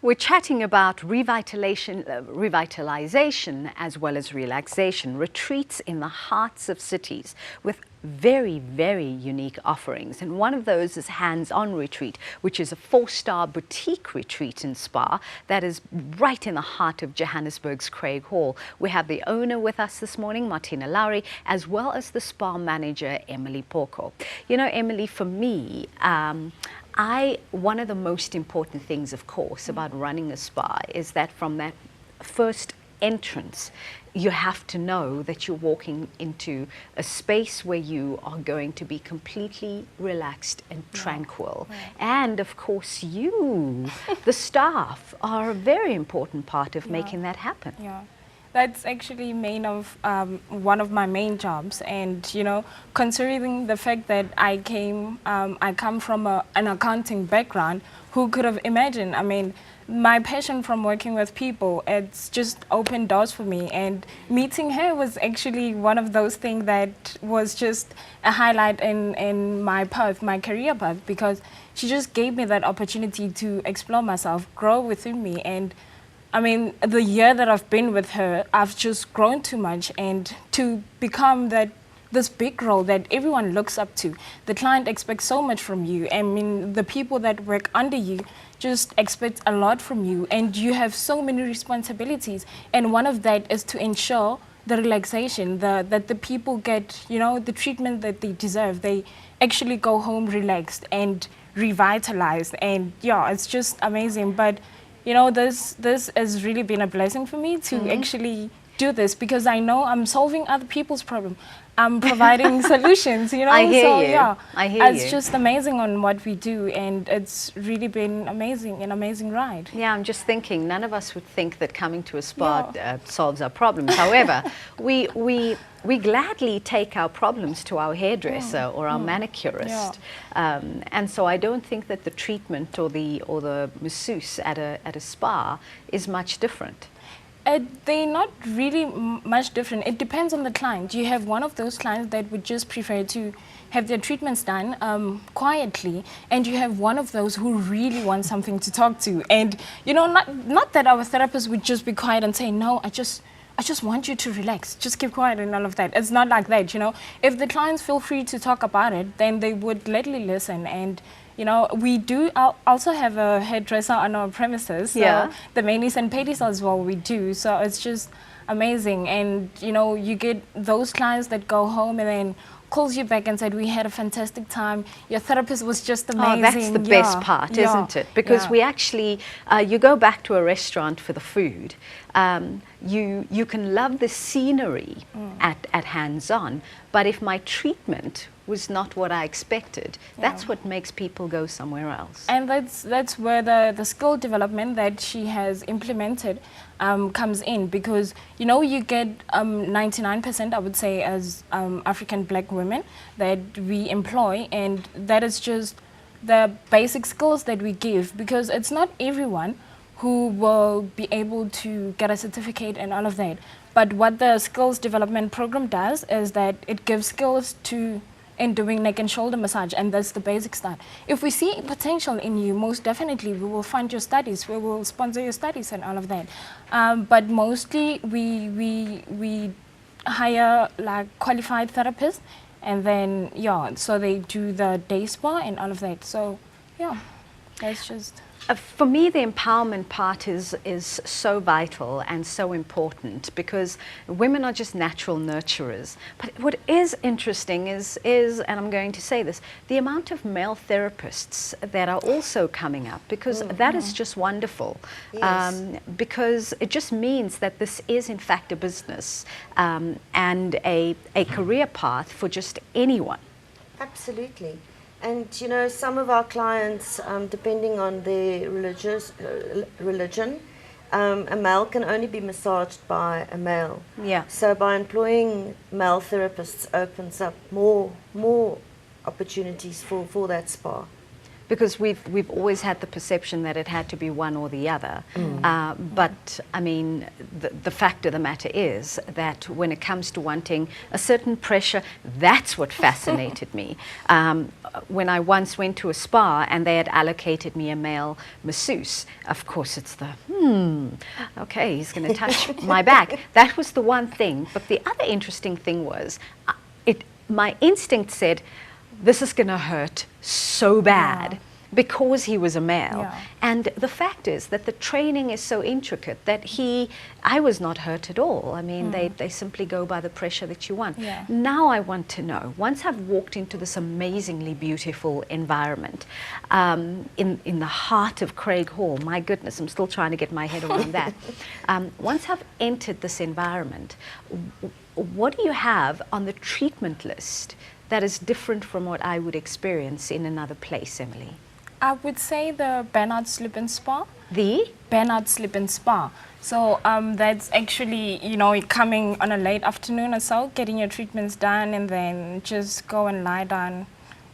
We're chatting about revitalization as well as relaxation, retreats in the hearts of cities with very, very unique offerings. And one of those is Hands-On Retreat, which is a 4-star boutique retreat and spa that is right in the heart of Johannesburg's Craighall. We have the owner with us this morning, Martina Laurie, as well as the spa manager, Emily Phoko. You know, Emily, for me, one of the most important things, of course, about running a spa is that from that first entrance, you have to know that you're walking into a space where you are going to be completely relaxed and tranquil. And of course, you, the staff, are a very important part of making that happen. That's actually one of my main jobs, and you know, considering the fact that I come from an accounting background, who could have imagined? I mean, my passion from working with people, it's just opened doors for me, and meeting her was actually one of those things that was just a highlight in my path, my career path, because she just gave me that opportunity to explore myself, grow within me. And I mean, the year that I've been with her, I've just grown too much, and to become this big role that everyone looks up to. The client expects so much from you. I mean, the people that work under you just expect a lot from you, and you have so many responsibilities. And one of that is to ensure the relaxation, that the people get, you know, the treatment that they deserve. They actually go home relaxed and revitalized, and yeah, it's just amazing. But you know, this has really been a blessing for me to actually do this, because I know I'm solving other people's problems. I'm providing solutions, you know. I hear so you. yeah, I hear it's you. just amazing on what we do, and it's really been amazing, an amazing ride. Yeah, I'm just thinking, none of us would think that coming to a spa solves our problems. However, we gladly take our problems to our hairdresser or our manicurist, and so I don't think that the treatment or the masseuse at a spa is much different. They're not really much different. It depends on the client. You have one of those clients that would just prefer to have their treatments done quietly, and you have one of those who really want something to talk to. And you know, not that our therapist would just be quiet and say, no, I just want you to relax, just keep quiet and all of that. It's not like that, you know. If the clients feel free to talk about it, then they would gladly listen. And you know, we do also have a hairdresser on our premises, so the manis and pedis as well we do. So it's just amazing. And you know, you get those clients that go home and then calls you back and said, we had a fantastic time, your therapist was just amazing. Oh, that's the best part, isn't it? Because we actually, you go back to a restaurant for the food, you can love the scenery at Hands-On, but if my treatment was not what I expected, that's what makes people go somewhere else. And that's where the skill development that she has implemented comes in, because you know, you get 99%, I would say, as African black women that we employ, and that is just the basic skills that we give, because it's not everyone who will be able to get a certificate and all of that. But what the skills development program does is that it gives skills in doing neck and shoulder massage, and that's the basic start. If we see potential in you, most definitely we will fund your studies, we will sponsor your studies and all of that. But mostly we hire like qualified therapists, and then so they do the day spa and all of that. So that's just. For me, the empowerment part is so vital and so important, because women are just natural nurturers. But what is interesting is, and I'm going to say this, the amount of male therapists that are also coming up, because that is just wonderful. Because it just means that this is in fact a business and a career path for just anyone. Absolutely. And you know, some of our clients, depending on their religion, a male can only be massaged by a male. So by employing male therapists opens up more opportunities for that spa. Because we've always had the perception that it had to be one or the other. But I mean, the fact of the matter is that when it comes to wanting a certain pressure, that's what fascinated me. When I once went to a spa and they had allocated me a male masseuse, of course it's the, okay, he's going to touch my back. That was the one thing. But the other interesting thing was, my instinct said, this is going to hurt so bad because he was a male. And the fact is that the training is so intricate that I was not hurt at all. I mean, they simply go by the pressure that you want. Now I want to know, once I've walked into this amazingly beautiful environment, in the heart of Craighall, my goodness, I'm still trying to get my head around that. Once I've entered this environment, what do you have on the treatment list that is different from what I would experience in another place, Emily? I would say the Bernard Slip and Spa. The? Bernard Slip and Spa. So that's actually, you know, coming on a late afternoon or so, getting your treatments done, and then just go and lie down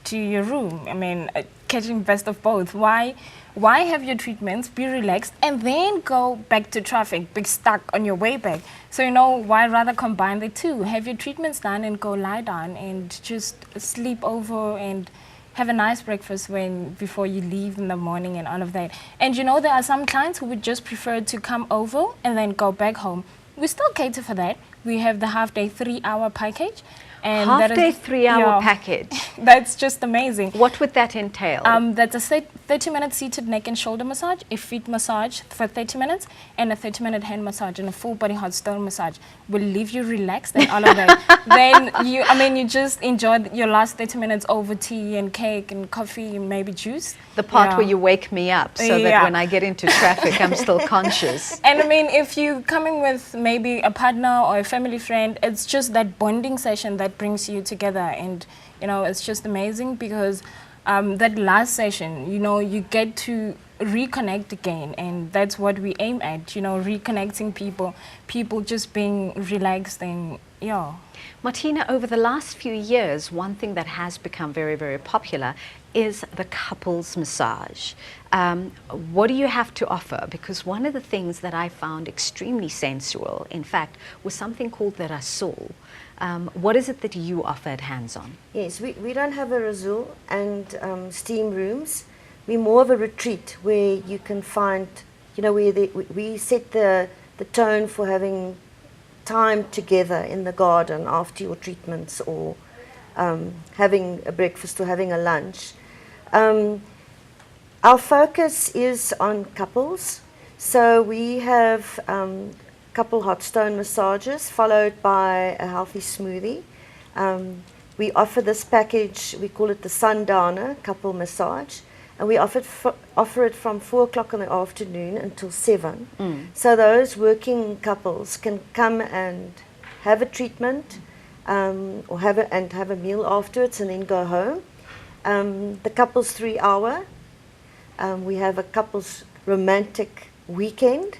to your room. I mean, catching best of both. Why have your treatments, be relaxed, and then go back to traffic, be stuck on your way back? So, you know, why rather combine the two? Have your treatments done and go lie down and just sleep over and have a nice breakfast before you leave in the morning and all of that. And you know, there are some clients who would just prefer to come over and then go back home. We still cater for that. We have the half-day 3-hour package. And half-day 3-hour package. That's just amazing. What would that entail? That's a 30-minute seated neck and shoulder massage, a feet massage for 30 minutes, and a 30-minute hand massage and a full body hot stone massage. Will leave you relaxed and all of that. Then you just enjoy your last 30 minutes over tea and cake and coffee and maybe juice. The part where you wake me up so that when I get into traffic, I'm still conscious. And I mean, if you're coming with maybe a partner or a family friend, it's just that bonding session that brings you together. And, you know, it's just amazing because that last session, you know, you get to reconnect again. And that's what we aim at, you know, reconnecting people just being relaxed and, Martina, over the last few years, one thing that has become very, very popular is the couples massage. What do you have to offer? Because one of the things that I found extremely sensual, in fact, was something called the rasul. What is it that you offer at Hands-On? Yes, we don't have a rasul and steam rooms. We're more of a retreat where you can find, you know, where we set the tone for having time together in the garden after your treatments, or having a breakfast or having a lunch. Our focus is on couples, so we have couple hot stone massages followed by a healthy smoothie. We offer this package, we call it the Sundowner couple massage, and we offer it from 4 o'clock in the afternoon until 7. So those working couples can come and have a treatment or have a meal afterwards and then go home. The couple's 3-hour. We have a couple's romantic weekend.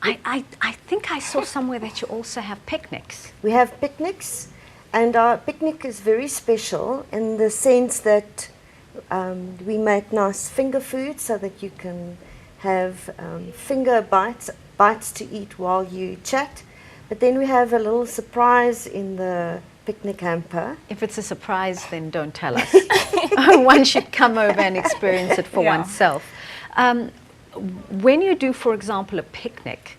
I think I saw somewhere that you also have picnics. We have picnics, and our picnic is very special in the sense that we make nice finger food so that you can have finger bites to eat while you chat. But then we have a little surprise in the picnic hamper. If it's a surprise, then don't tell us. One should come over and experience it for oneself. When you do, for example, a picnic,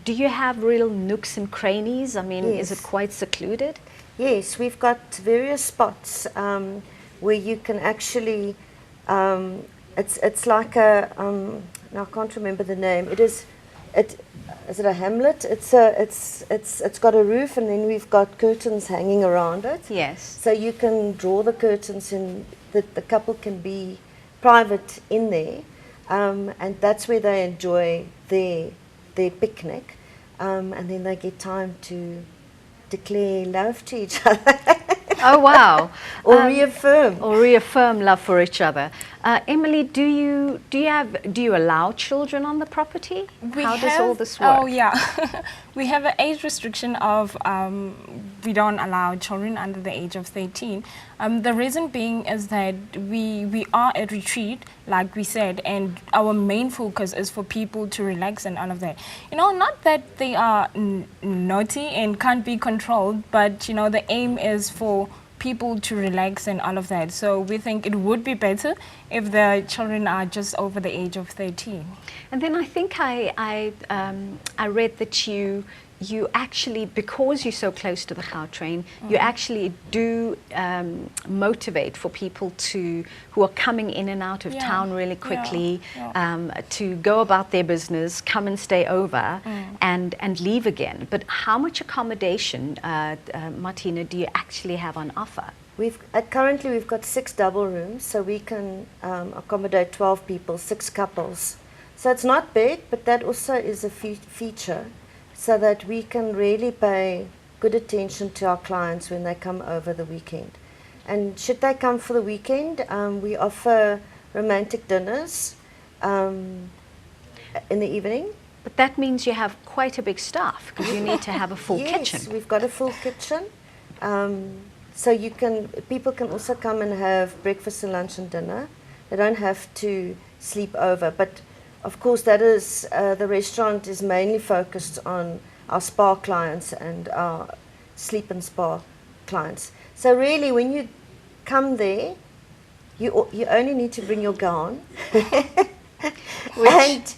do you have real nooks and crannies? I mean, is it quite secluded? Yes, we've got various spots where you can actually, it's like a, now I can't remember the name. Is it a hamlet? It's got a roof, and then we've got curtains hanging around it. Yes. So you can draw the curtains, and the couple can be private in there, and that's where they enjoy their picnic, and then they get time to declare love to each other. Oh wow! Or reaffirm love for each other. Emily, do you allow children on the property? How does all this work? Oh yeah, we have an age restriction of we don't allow children under the age of 13. The reason being is that we are a retreat, like we said, and our main focus is for people to relax and all of that. You know, not that they are naughty and can't be controlled, but you know, the aim is for people to relax and all of that. So we think it would be better if the children are just over the age of 13. And then I think I read that you actually, because you're so close to the Gautrain, you actually do motivate for people who are coming in and out of town really quickly to go about their business, come and stay over and leave again. But how much accommodation, Martina, do you actually have on offer? Currently we've got 6 double rooms, so we can accommodate 12 people, 6 couples. So it's not big, but that also is a feature, so that we can really pay good attention to our clients when they come over the weekend. And should they come for the weekend, we offer romantic dinners in the evening. But that means you have quite a big staff, because you need to have a full kitchen. Yes, we've got a full kitchen. So people can also come and have breakfast and lunch and dinner. They don't have to sleep over. But of course, that is the restaurant is mainly focused on our spa clients and our sleep and spa clients. So really, when you come there, you only need to bring your gown, and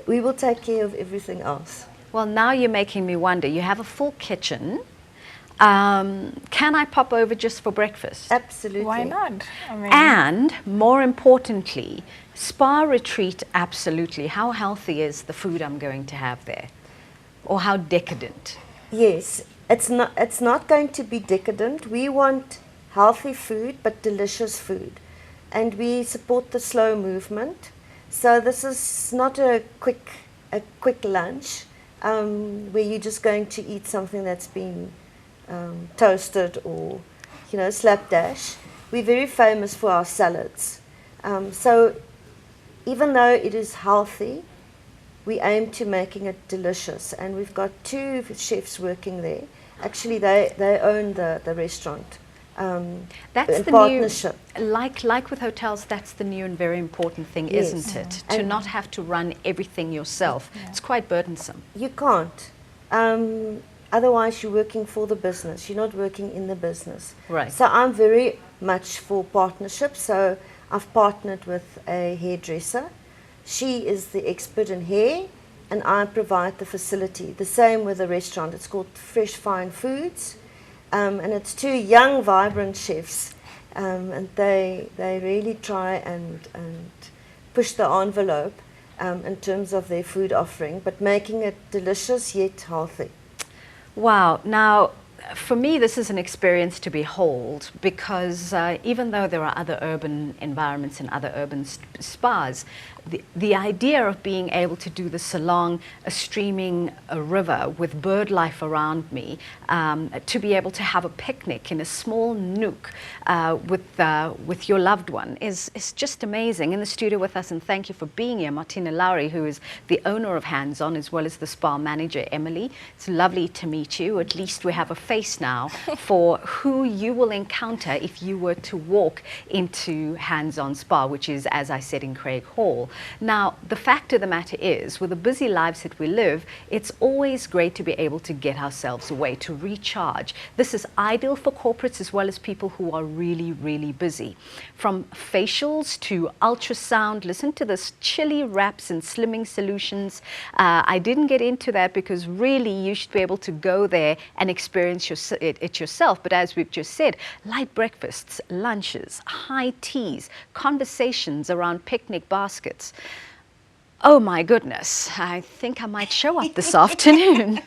we will take care of everything else. Well, now you're making me wonder. You have a full kitchen. Can I pop over just for breakfast? Absolutely. Why not? I mean, and more importantly, spa retreat, absolutely. How healthy is the food I'm going to have there? Or how decadent? Yes, it's not going to be decadent. We want healthy food, but delicious food. And we support the slow movement. So this is not a quick lunch where you're just going to eat something that's been toasted or, you know, slapdash. We're very famous for our salads. So even though it is healthy, we aim to making it delicious. And we've got 2 chefs working there. Actually, they own the restaurant. That's in the partnership. New, like with hotels, that's the new and very important thing, Yes. isn't it? To not have to run everything yourself. Yeah. It's quite burdensome. You can't. Otherwise, you're working for the business. You're not working in the business. Right. So I'm very much for partnership. So I've partnered with a hairdresser. She is the expert in hair, and I provide the facility. The same with the restaurant. It's called Fresh Fine Foods, and it's 2 young, vibrant chefs, and they really try and push the envelope in terms of their food offering, but making it delicious yet healthy. Wow. Now, for me, this is an experience to behold, because even though there are other urban environments and other urban spas, the idea of being able to do this along a streaming river with bird life around me, to be able to have a picnic in a small nook with your loved one is just amazing. In the studio with us, and thank you for being here, Martina Laurie, who is the owner of Hands On, as well as the spa manager, Emily. It's lovely to meet you. At least we have a face now for who you will encounter if you were to walk into Hands On Spa, which is, as I said, in Craighall. Now, the fact of the matter is, with the busy lives that we live, it's always great to be able to get ourselves away, to recharge. This is ideal for corporates as well as people who are really, really busy. From facials to ultrasound, listen to this, chili wraps and slimming solutions. I didn't get into that because really you should be able to go there and experience it yourself. But as we've just said, light breakfasts, lunches, high teas, conversations around picnic baskets. Oh my goodness, I think I might show up this afternoon.